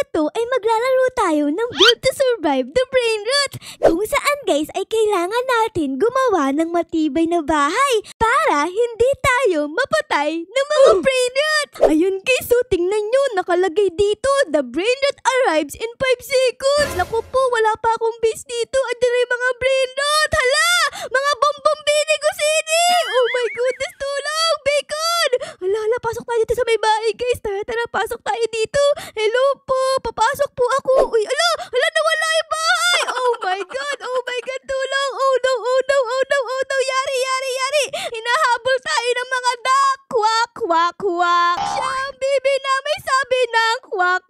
na to ay maglalaro tayo ng Build to Survive the Brain Rot, kung saan guys ay kailangan natin gumawa ng matibay na bahay para hindi tayo mapatay ng mga brain rot. Ayun guys, so tingnan nyo, nakalagay dito, the brain rot arrives in 5 seconds. Naku po, wala pa akong base dito. Andyan yung mga brain rot. Hala, mga bombong-bini kusini. Oh my goodness, tulong, bacon. Hala, pasok tayo dito sa may bahay guys. Tara, pasok tayo dito. Hello po, papasok po ako. Uy, hala, nawala yung bahay. Oh my god, tulong. Oh no, yari. Hinahabol tayo ng mga duck. Kwak. Siya ang bibi na may sabi ng kwak.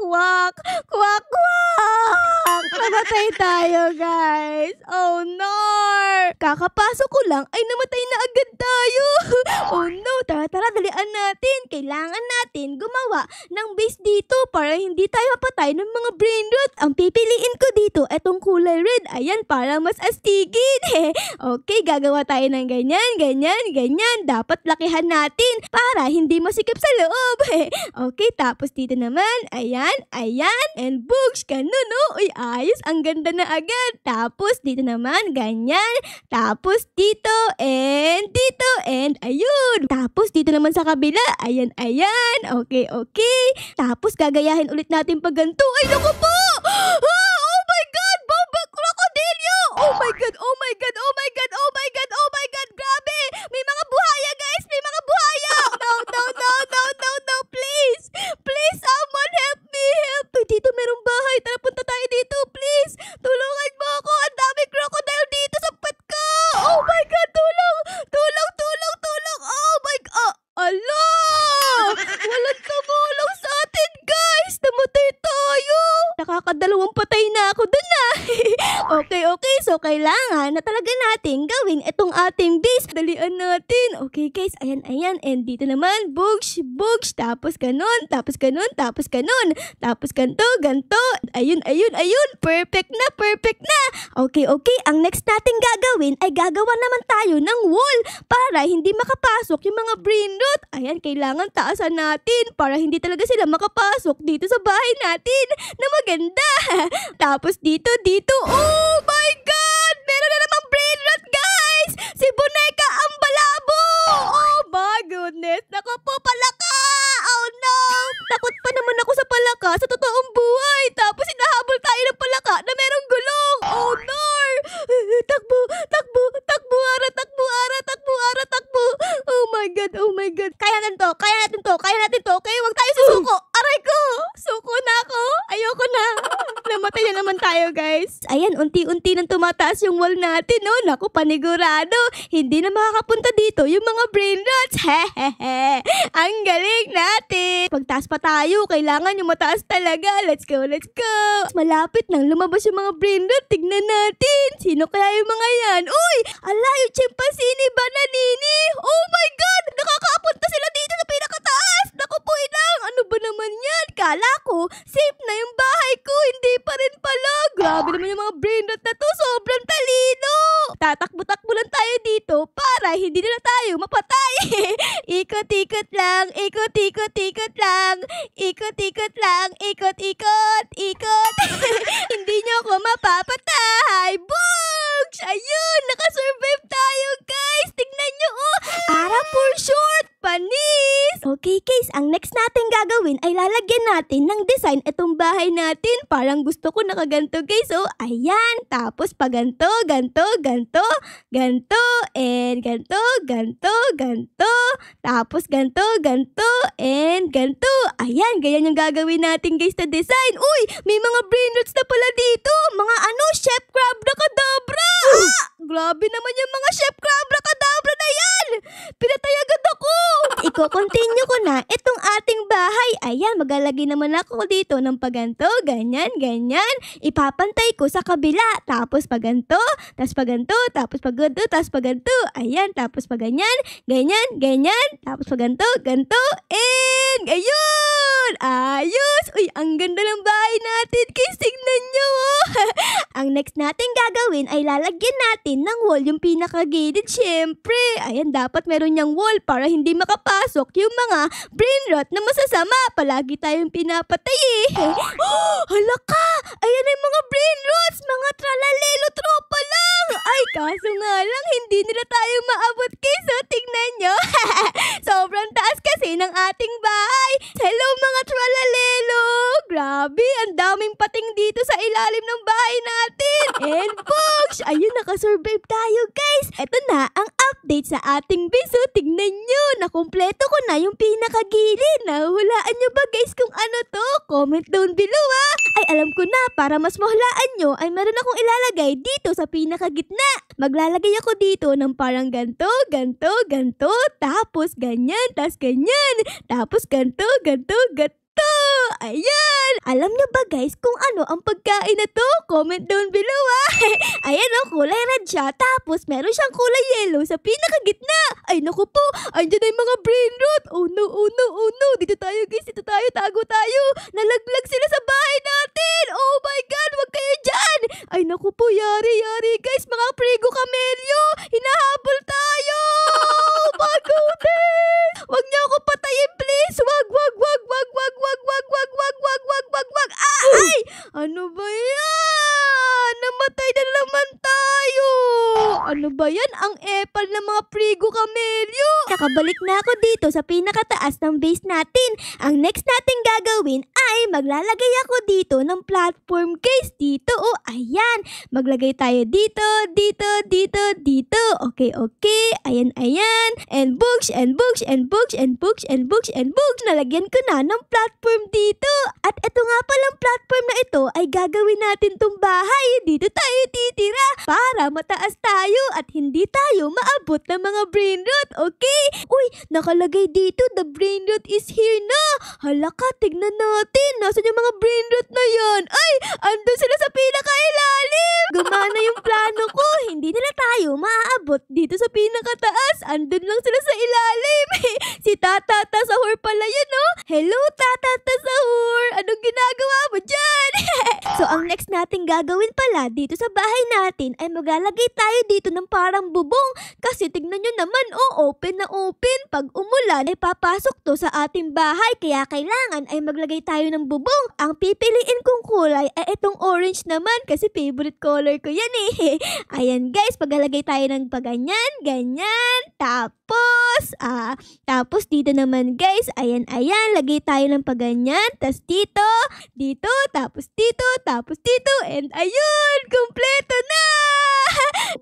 Namatay tayo guys. Oh no. Kakapasok ko lang ay namatay na agad tayo. Oh no, tara, dalian natin. Kailangan natin gumawa ng base dito para hindi tayo mapatay ng mga brain rot. Ang pipiliin ko dito, etong kulay red. Ayan, para mas astigin. Okay, gagawa tayo ng ganyan. Dapat lakihan natin para hindi masikip sa loob. Okay, tapos dito naman, ayan. And books, ganun, no? Uy, ayos, ang ganda na agad. Tapos dito naman, ganyan. Tapos dito, and ayun. Tapos dito naman sa kabila, ayan. Okay. Tapos gagayahin ulit natin pag ganito. Ay, naku po! Oh my God! Bomba krokodilyo! Oh my God! Grabe! May mga buhaya, guys! May mga buhaya! No! Please, someone help me! Uy, dito merong bahay. Tara, punta tayo dito, please! Tulungan mo ako! Ang dami crocodile dito sa pet ko! Oh my God! Tulong! Oh my God! Ala! Walang tumulong sa atin, guys! Namatay tayo! Nakakadalawang patay na ako dun na. Okay. So, kailangan na talaga natin gawin itong ating base. Dalian natin. Okay, guys. Ayan. And dito naman, bugs. Tapos ganun. Tapos ganto. Ayun. Perfect na. Okay. Ang next natin gagawin ay gagawa naman tayo ng wall para hindi makapasok yung mga brain rot. Ayan, kailangan taasan natin para hindi talaga sila makapasok dito sa bahay natin na maganda. Tapos dito. Oh my God! Meron na namang brain rot, guys! Si Boneka ang balabo! Oh my goodness! Naku po, palaka! Oh no! Takot pa naman ako sa palaka sa totoong buhay. Tapos hinahabol tayo ng palaka na merong gulong. Oh no! Takbo! Oh my God! Kaya natin to. Okay, huwag tayo susuko. Aray ko! Suko na ako. Ayoko na. Namatay na naman tayo, guys. Ayan, unti-unti nang tumataas yung wall natin, no? Naku, panigurado. Hindi na makakapunta dito yung mga brain rots. Ang galing natin. Pagtaas pa tayo, kailangan yung mataas talaga. Let's go. Malapit nang lumabas yung mga brain rot. Tignan natin. Sino kaya yung mga yan? Uy! Ala, yung chimpanzee ni Bananini. Oh my God! Nakakapunta sila dito sa pinakataas. Naku po, inang. Ano ba naman yan? Kala ko, safe na yung bahay ko. Hindi pa rin pala. Grabe naman yung mga brain rot na to. Sobrang talino. Tatakbo-takbo lang tayo dito para hindi na tayo mapatay. Ikot-ikot lang. Hindi nyo ako mapapatay. Bugs! Ayun, nakasurvive tayo, guys. Tignan nyo, oh. Ara for short. Panis! Okay, guys, ang next natin gagawin ay lalagyan natin ng design itong bahay natin. Parang gusto ko nakaganto, guys. Oh, ayan. Tapos pa ganto, and ganto. Tapos ganto, and ganto. Ayan, ganyan yung gagawin natin, guys, na design. Uy, may mga brain rots na pala dito. Mga chef crab na kadabra. Grabe naman yung mga chef crab na kadabra na yan. Pinatay agad ako. Iko-continue ko na itong ating bahay. Ayan, maglalagay naman ako dito ng paganto. Ganyan. Ipapantay ko sa kabila. Tapos paganto. Tapos paganto. Ayan, tapos paganyan. Ganyan. Tapos paganto. And ayun. Ayos. Uy, ang ganda ng bahay natin. Guys, tignan nyo. Ang next natin gagawin ay lalagyan natin ng wall yung pinaka-gilid. Syempre, ayan, dapat meron niyang wall para hindi makapasok yung mga brain rot na masasama. Palagi tayong pinapatay eh. Hala ka! Ayan ay mga brain rots, mga tralalelo tropa lang. Ay, kaso nga lang, hindi nila tayo maabot guys. So, tingnan nyo. Sobrang taas kasi ng ating bahay. Hello mga tralalelo. Grabe, ang daming pating dito sa ilalim ng bahay natin. And books! Ayun, nakasurvive tayo guys. Eto na ang update sa ating base. So, tignan nyo, nakumpleto ko na yung pinakagilid. Nahulaan nyo ba guys kung ano to? Comment down below ah. Ay, alam ko na, para mas mahulaan nyo, ay meron akong ilalagay dito sa pinakagitna. Maglalagay ako dito ng parang ganto, ganto, ganto, tapos ganyan, tapos ganyan, tapos ganto, ganto, ganto. Ayan! Alam nyo ba guys kung ano ang pagkain na to? Comment down below ah! Ayan o, kulay red siya. Tapos meron siyang kulay yellow sa pinakagitna. Ay naku po, andyan ay mga brain rot. Oh no, oh no, oh no. Dito tayo guys, dito tayo, tago tayo. Nalaglag sila sa bahay natin. Oh my God, wag kayo dyan. Ay naku po, yari, yari guys. Mga prego camello, hinahabol tayo. My goodness. Wag niyo ako patayin please. Wag, wag, wag, wag, wag, wag, wag, wag, wag, wag, wag, wag, wag. Ah, ay! Ano ba yan? Namatay na naman tayo. Ano ba yan? Ang epal ng mga prigo camello. Nakabalik na ako dito sa pinakataas ng base natin. Ang next natin gagawin ay maglalagay ako dito ng platform case dito. Oh, ayan. Maglagay tayo dito, dito, dito, dito. Okay, okay. Ayan, ayan. And books, and books, and books, and books, and books, and books. Nalagyan ko na ng platform dito. At ito nga palang platform na ito ay gagawin natin tong bahay. Dito tayo titira para mataas tayo at hindi tayo maabot ng mga brain rot. Okay? Uy, nakalagay dito, the brain rot is here na. Hala ka, tignan natin. Nasaan yung mga brain rot na yan? Ay, andun sila sa pinakailalim. Gumana yung plano ko. Hindi nila tayo maaabot dito sa pinakataas. Andun lang sila sa ilalim. Si Tata Tasahur pala yun, no? Hello, Tata Tasahur. Anong ginagawa mo dyan? So, ang next natin gagawin pala dito sa bahay natin ay maglalagay tayo dito ng parang bubong. Kasi tignan nyo naman, oh, open na open. Pag umulan ay papasok to sa ating bahay. Kaya kailangan ay maglagay tayo ng bubong. Ang pipiliin kong kulay ay itong orange naman kasi favorite color ko yan eh. Ayan guys, paglalagay tayo ng paganyan, ganyan, tapos dito naman guys, ayan, ayan, lagay tayo ng paganyan, tas dito, dito, tapos dito, and ayun, kumpleto na!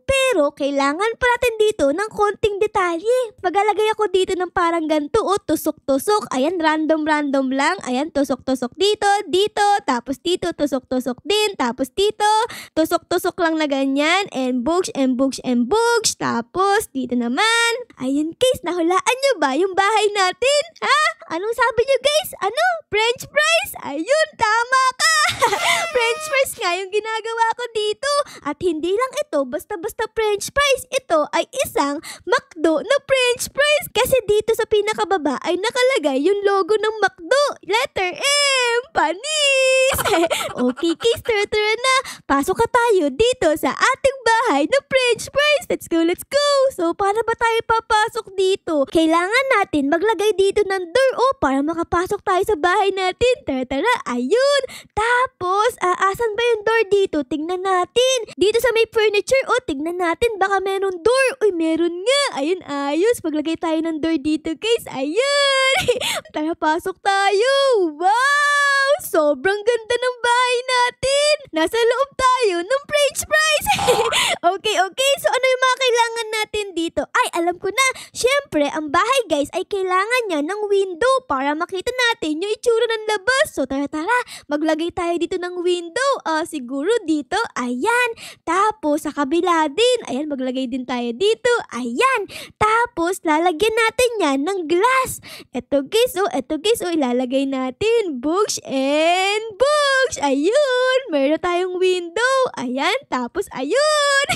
Pero, kailangan pa natin dito ng konting detalye. Maglalagay ako dito ng parang ganito, o tusok-tusok, ayan, random-random lang, ayan, tusok-tusok dito, dito, tapos dito, tusok-tusok din, tapos dito, tusok-tusok lang na ganyan, and books, and books, and books, tapos dito naman, ayan guys, nahulaan nyo ba yung bahay natin? Ha? Anong sabi nyo guys? Ano? French fries? Ayun, tama ka! French fries nga yung ginagawa ko dito. At hindi lang ito basta-basta French fries. Ito ay isang McDo na French fries. Kasi dito sa pinakababa ay nakalagay yung logo ng McDo. Letter M. Panis! Okay guys, tara na. Pasok ka tayo dito sa ating bahay na French fries. Let's go, let's go. So, para ba tayo papasok dito? Kailangan natin maglagay dito ng door para makapasok tayo sa bahay natin. Tara, ayun. Tapos, asan ba yung door dito? Tingnan natin. Dito sa may furniture, tingnan natin. Baka meron door. Uy, meron nga. Ayun, ayos. Maglagay tayo ng door dito, guys. Ayun. Tara, pasok tayo. Wow! Sobrang ganda ng bahay natin. Nasa loob tayo ng French fries. Okay. So, ano yung mga kailangan natin dito? Ay, alam ko na. Siyempre, ang bahay, guys, ay kailangan niya ng window para makita natin yung itsura ng labas. So, tara, maglagay tayo dito ng window. Siguro dito. Ayan. Tapos, sa kabila din. Ayan, maglagay din tayo dito. Ayan. Tapos, lalagyan natin yan ng glass. Eto, guys, ilalagay natin books and books. Ayun. Meron tayong window. Ayan, tapos ayun.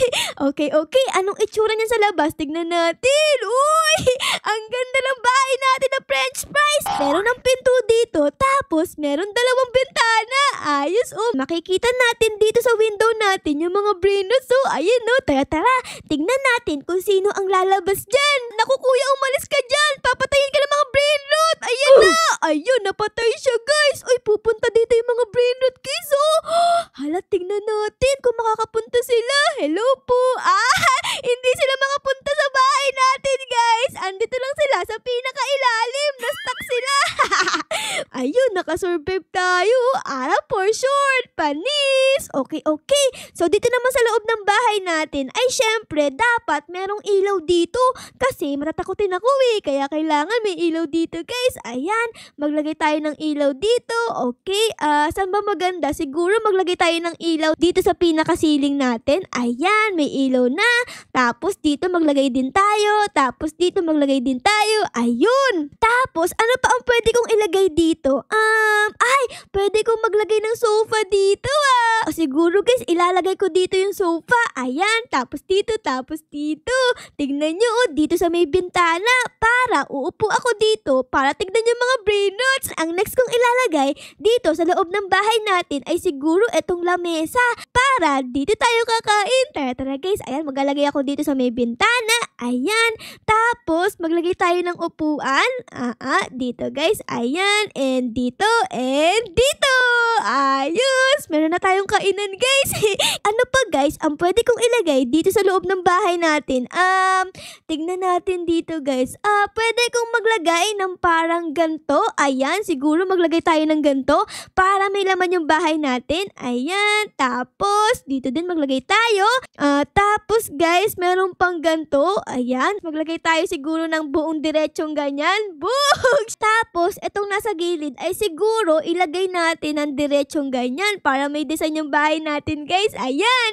Okay. Anong itsura niyan sa labas? Tignan natin. Uy, ang ganda ng bahay natin na French fries. Meron ng pinto dito, tapos meron dalawang bintana. Ayos, makikita natin dito sa window natin yung mga brain rots. Ayun, tara. Tignan natin kung sino ang lalabas dyan. Naku, kuya, umalis ka dyan. Papatayin ka ng mga brain rot. Ayan na. Ayun, napatay siya, guys. Uy, pupunta dito yung mga brain rot, guys. Hala, tignan natin kung makakapunta sila. Hello po. Hindi sila makapunta sa bahay natin, guys. Andito lang sila sa pinakailalim. Na-stuck sila. Ayun, nakasurvive tayo. For sure. Panis. Okay. So, dito naman sa loob ng bahay natin, ay syempre, dapat merong ilaw dito. Kasi matatakotin ako kaya kailangan may ilaw dito, guys. Ayan, maglagay tayo ng ilaw dito. Okay, saan ba maganda? Siguro maglagay tayo ng ilaw dito sa pinakasiling natin. Ayan, may ilaw na. Tapos dito maglagay din tayo. Tapos dito maglagay din tayo. Ayun. Tapos, ano pa ang pwede kong ilagay dito? Pwede kong maglagay ng sofa dito, Siguro, guys, ilalagay ko dito yung sofa. Ayan, tapos dito. Tignan nyo, dito sa may bintana. Para uupo ako dito para tignan yung mga brain rots. Ang next kong ilalagay dito sa loob ng bahay natin ay siguro etong lamesa. Para dito tayo kakain. Tara, guys. Ayan, maglalagay ako dito sa may bintana. Ayan. Tapos, maglagay tayo ng upuan. Dito, guys. Ayan. And dito. Ayos. Meron na tayong kainan, guys. Ano pa, guys, ang pwede kong ilagay dito sa loob ng bahay natin? Tignan natin dito, guys. Pwede kong maglagay ng parang ganto. Ayan, siguro maglagay tayo ng ganto para may laman yung bahay natin. Ayan, tapos dito din maglagay tayo. Tapos, guys, meron pang ganto. Ayan, maglagay tayo siguro ng buong diretsong ganyan. Boogs! Tapos, etong nasa gilid ay siguro ilagay natin ng diretsong ganyan para may design yung bahay natin, guys. Ayan.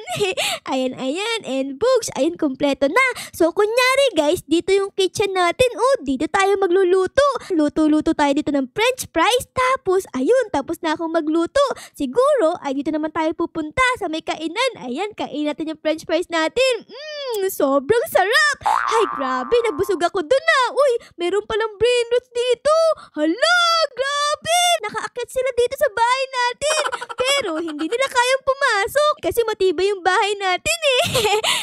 Ayan. And books. Ayan, kompleto na. So, kunyari, guys, dito yung kitchen natin. Dito tayo magluluto. Luto tayo dito ng French fries. Tapos, ayun, tapos na akong magluto. Siguro, ay dito naman tayo pupunta sa may kainan. Ayan, kain natin yung French fries natin. Sobrang sarap. Ay, grabe, nabusog ako dun Uy, meron palang brain rots dito. Hala, grabe. Nakaakyat sila dito sa bahay natin. Pero, hindi nila kayang pumasok kasi matibay yung bahay natin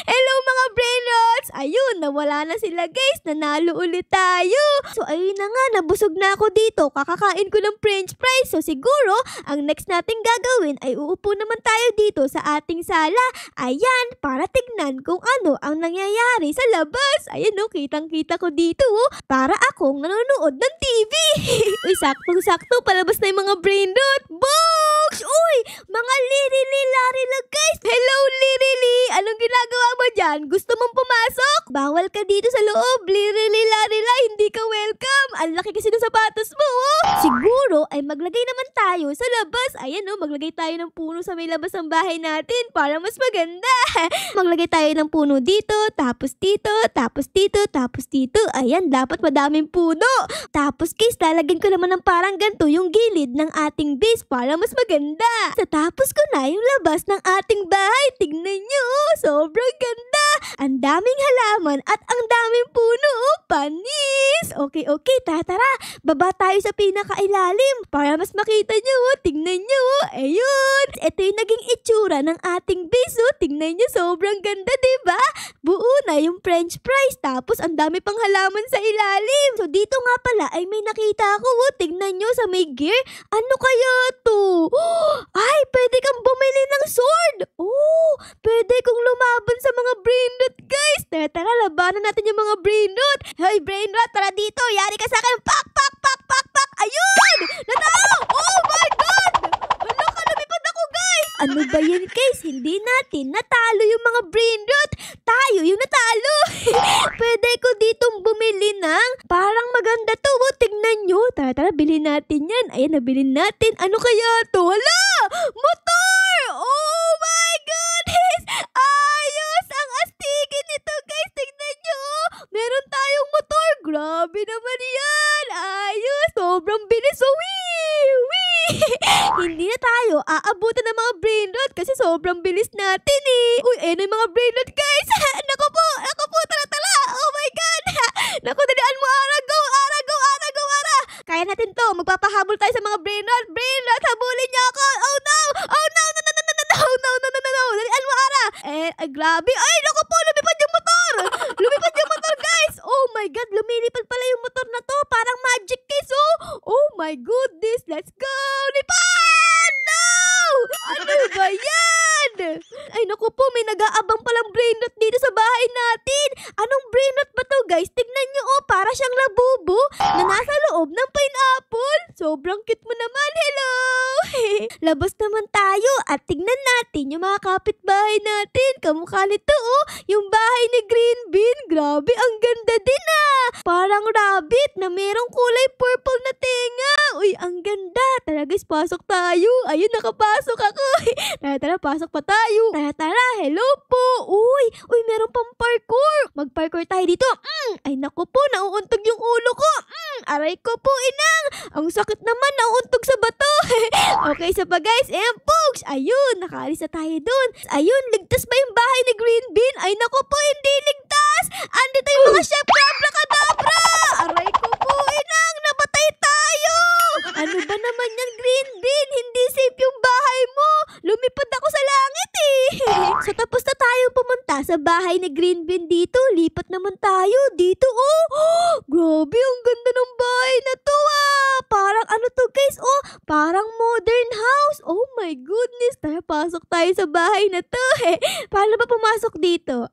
Hello, mga brain rots. Ayun, nawala na sila, guys. Nanalo ulit tayo. So, ayun na nga, nabusog na ako dito. Kakakain ko ng French fries. So, siguro, ang next nating gagawin ay uupo naman tayo dito sa ating sala. Ayan, para tignan kung ano ang nangyayari sa labas. Ayan, kitang-kita ko dito, para akong nanonood ng TV. Uy, saktong-sakto, palabas na yung mga brain rot. Books! Uy, mga lirili-larila, guys. Hello, lirili. Anong ginagawa mo dyan? Gusto mong pumasok? Bawal ka dito sa loob. Lirili-larila, hindi ka welcome. Ang laki kasi ng sapatos mo, Siguro ay maglagay naman tayo sa labas. Ayan, maglagay tayo ng puno sa may labas ng bahay natin para mas maganda. Maglagay tayo ng puno dito, tapos dito, tapos dito, tapos dito. Ayan, dapat madaming puno. Tapos, guys, lalagyan ko naman ng parang ganito yung gilid ng ating base para mas maganda. Tapos ko na yung labas ng ating bahay. Tignan nyo, sobrang ganda. Ang daming halaman at ang daming puno. Panis. Okay, tara. Baba tayo sa pinakailalim para mas makita nyo. Tignan nyo, ayun. Ito yung naging itsura ng ating base. Tignan nyo, sobrang ganda, diba? Buo na yung French fries. Tapos, ang dami pang halaman sa ilalim. So, dito nga pala ay may nakita ako. Tignan nyo sa may gear. Ano kaya to? Ay, pwede kang bumili ng sword. Pwede kong lumaban sa mga brain rot, guys. Tara, labanan natin yung mga brain rot. Hey, brain rot, tara dito. Yari ka sa akin. Pak. Ayun! Natalo! Oh my God! Wala ka, lumipad ako, guys. Ano ba yan, guys? Hindi natin natalo yung mga brain rot. Tayo yung natalo. Pwede ko ditong bumili ng parang maganda to. Tignan nyo. Tara, bilhin natin yan. Ayan, nabilin natin. Ano kaya to? Hala! Motor! Oh my goodness! Ayos! Ang astigin nito, guys. Tignan nyo. Meron tayong motor. Grabe naman yan. Ayos! Sobrang bilis. Wee! hindi na tayo aabutan ng mga brain rot kasi sobrang bilis natin eh. Uy, ayun na yung mga brain rot guys. Naku po, tara. Oh my God. Naku, dalian mo Ara, go Ara, go Ara, go Ara. Kaya natin to, magpapahabol tayo sa mga brain rot. Brain rot, habulin niyo ako. Oh no, dalian mo Ara. Ay, grabe. Ay, naku po, lumipad yung motor. Lumipad yung motor guys. Oh my God, lumilipad pala yung motor na to. Parang magic case oh. Oh my goodness, let's go. Lipad! No! Ano ba yan? Ay, naku po, may nag-aabang palang brain rot dito sa bahay natin. Anong brain rot ba to guys? Tignan nyo oh, para siyang labubo na nasa loob ng pineapple. Sobrang cute mo naman, hello! Labas naman tayo at tignan natin yung mga kapitbahay natin. Kamukha nito oh, yung bahay ni Green Bean. Grabe, ang ganda din ah. Parang rabbit na merong kulay purple na tenga. Uy, ang ganda. Tara guys, pasok tayo. Ayun, nakapasok ako. Tara, pasok pa tayo. Tara, hello po. Uy, meron pang parkour. Mag-parkour tayo dito. Ay naku po, nauuntog yung ulo ko. Aray ko po, inang. Ang sakit naman, nauuntog sa bato. Okay, so pa guys, ayan folks. Ayun, nakaalis na tayo dun. Ayun, ligtas ba yung bahay ni Green Bean? Ay naku po, hindi ligtas. Andito yung mga chef abracadabra. Aray ko po, inang. Nabatay tayo. Ano ba naman yan, Green Bean? Hindi safe yung bahay mo. Lumipad ako sa langit eh. So tapos na tayong pumunta sa bahay ni Green Bean dito. Lipat naman tayo dito oh. Grabe, ang ganda ng bahay na to ah. Parang ano to guys oh, parang modern house. Oh my goodness. Tara, pasok tayo sa bahay na to. Paano ba pumasok dito?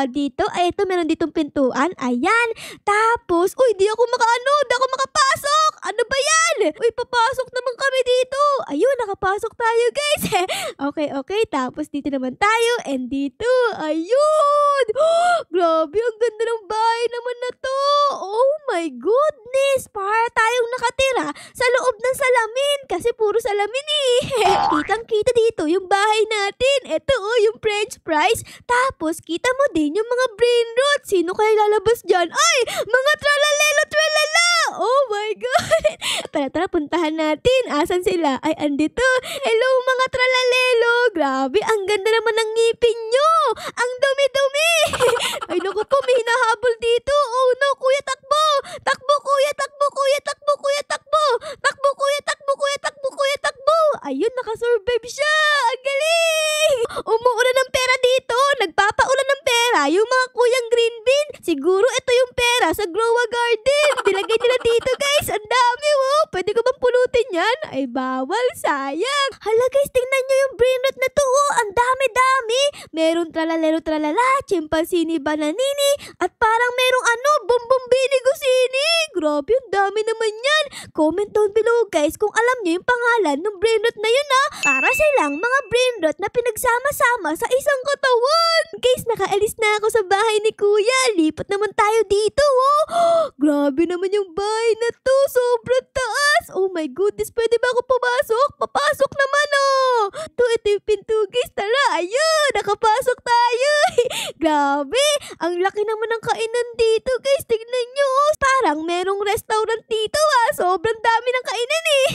Dito, ay ito meron ditong pintuan. Ayan. Tapos, uy, di ako makapasok. Ano ba yan? Uy, papasok naman kami dito. Ayun, nakapasok tayo guys. Okay. Tapos dito naman tayo. And dito. Ayun. Grabe, ang ganda ng bahay naman na to. Oh my goodness. Para tayong nakatira sa loob ng salamin. Kasi puro salamin eh. Kitang-kita dito yung bahay natin. Ito oh, yung french fries. Tapos, kita mo din yung mga brain rot. Sino kaya lalabas dyan? Ay, mga tralalelo, tralala. Oh my God. Tara, puntahan natin. Asan sila? Ay, andito. Hello, mga tralalelo. Grabe, ang ganda naman ng ngipin nyo. Ang dumi-dumi. Ay, naku po, may hinahabol dito. Oh no, kuya, takbo. Takbo, kuya, takbo, kuya, takbo, kuya, takbo. Takbo, kuya, takbo, kuya, takbo, kuya, takbo. Ayun, nakasurvive siya. Ang galing. Umuulan ng pera dito. Nagpapaulan ng pera yung mga kuyang Green Bean. Siguro ito yung pera sa Grow-a Garden. Nilagay nila dito guys. Ang dami oh. Pwede ko bang pulutin yan? Ay bawal, sayang. Hala guys, tingnan nyo yung brain rot na to oh. Ang dami-dami. Meron tralalero tralala, chimpansini bananini, at parang merong bombombini gusini. Grabe, ang dami naman yan. Comment down below guys kung alam nyo yung pangalan ng brain rot na yun ah. Para silang mga brain rot na pinagsama-sama sa isang katawan. Guys, nakaalis na ako sa bahay ni kuya. Lipat naman tayo dito oh. Grabe naman yung bahay na to. Sobrang taas. Oh my goodness, pwede ba ako pumasok? Papasok naman oh. Ito yung pinto guys. Tara, ayun, nakapasok tayo. Grabe, ang laki naman ng kainan dito guys. Tignan nyo oh. Parang merong restaurant dito ah. Sobrang dami ng kainan eh.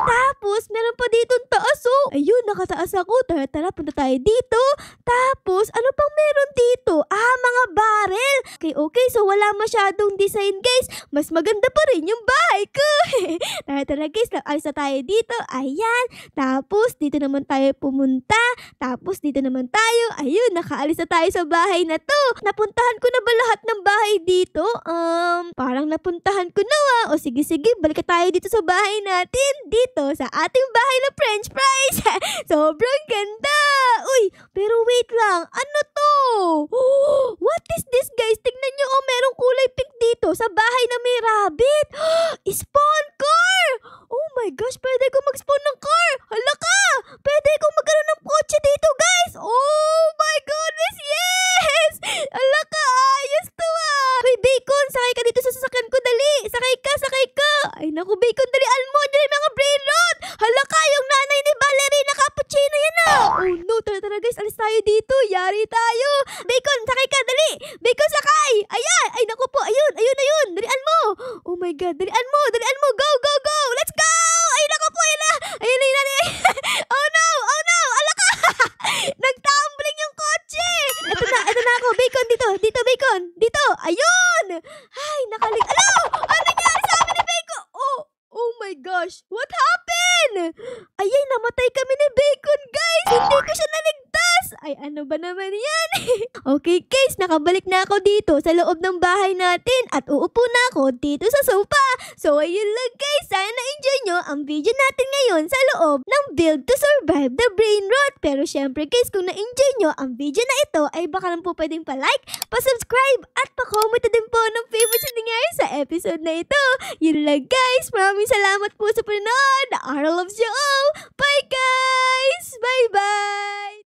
Tapos, meron pa dito taas oh. Ayun, nakataas ako. Tara, punta tayo dito. Tapos, ano pang meron dito? Mga barrel. Okay. So, wala masyadong design guys. Mas maganda pa rin yung bahay ko. Tara guys, alis na tayo dito. Ayan. Tapos, dito naman tayo pumunta. Tapos, dito naman tayo. Ayun, nakaalis na tayo sa bahay na to. Napuntahan ko na ba lahat ng bahay dito? Parang napuntahan ko na O sige, balik tayo dito sa bahay natin. Dito, sa ating bahay na french fries. Sobrang ganda. Uy, pero wait lang. Ano to? What is this guys? Tignan nyo merong kulay pink dito sa bahay na may rabbit. Spawn car! Oh my gosh, pwede ko mag-spawn ng car. Hala ka! Pwede ko magkaroon ng kotse dito guys. Oh my goodness, yes! Hala ka, ayos to Hoy, Bacon, sakay ka dito sa sasakyan ko, dali. Sakay ka. Ay naku, Bacon, dalian mo. Dali mga brain rot. Hala ka, yung nanay ni Ballerina Cappuccino yan Oh no, tara guys, alis tayo dito. Yari tayo. Bacon, sakay ka, dali. Bacon, sakay. Ayan. Ay naku po, ayun. Dalian mo. Oh my God, dalian mo. Go. Let's go. Ay naku po, ayun na. Ayun na. namatay kami ni Bacon, guys! Hindi ko siya naligtas! Ay, ano ba naman yan? Okay, guys, nakabalik na ako dito sa loob ng bahay natin at uupo na ako dito sa sofa. So, ayun lang, guys. Sana na-enjoy nyo ang video natin ngayon sa loob ng Build to Survive the Brain Rot. Pero syempre, guys, kung na-enjoy nyo ang video na ito, ay baka lang po pwedeng pa-like, pa-subscribe, at pa-comment din po ng favorite sa nangyari sa episode na ito. Yun lang, guys. Maraming salamat po sa panonood. The Ara loves you all.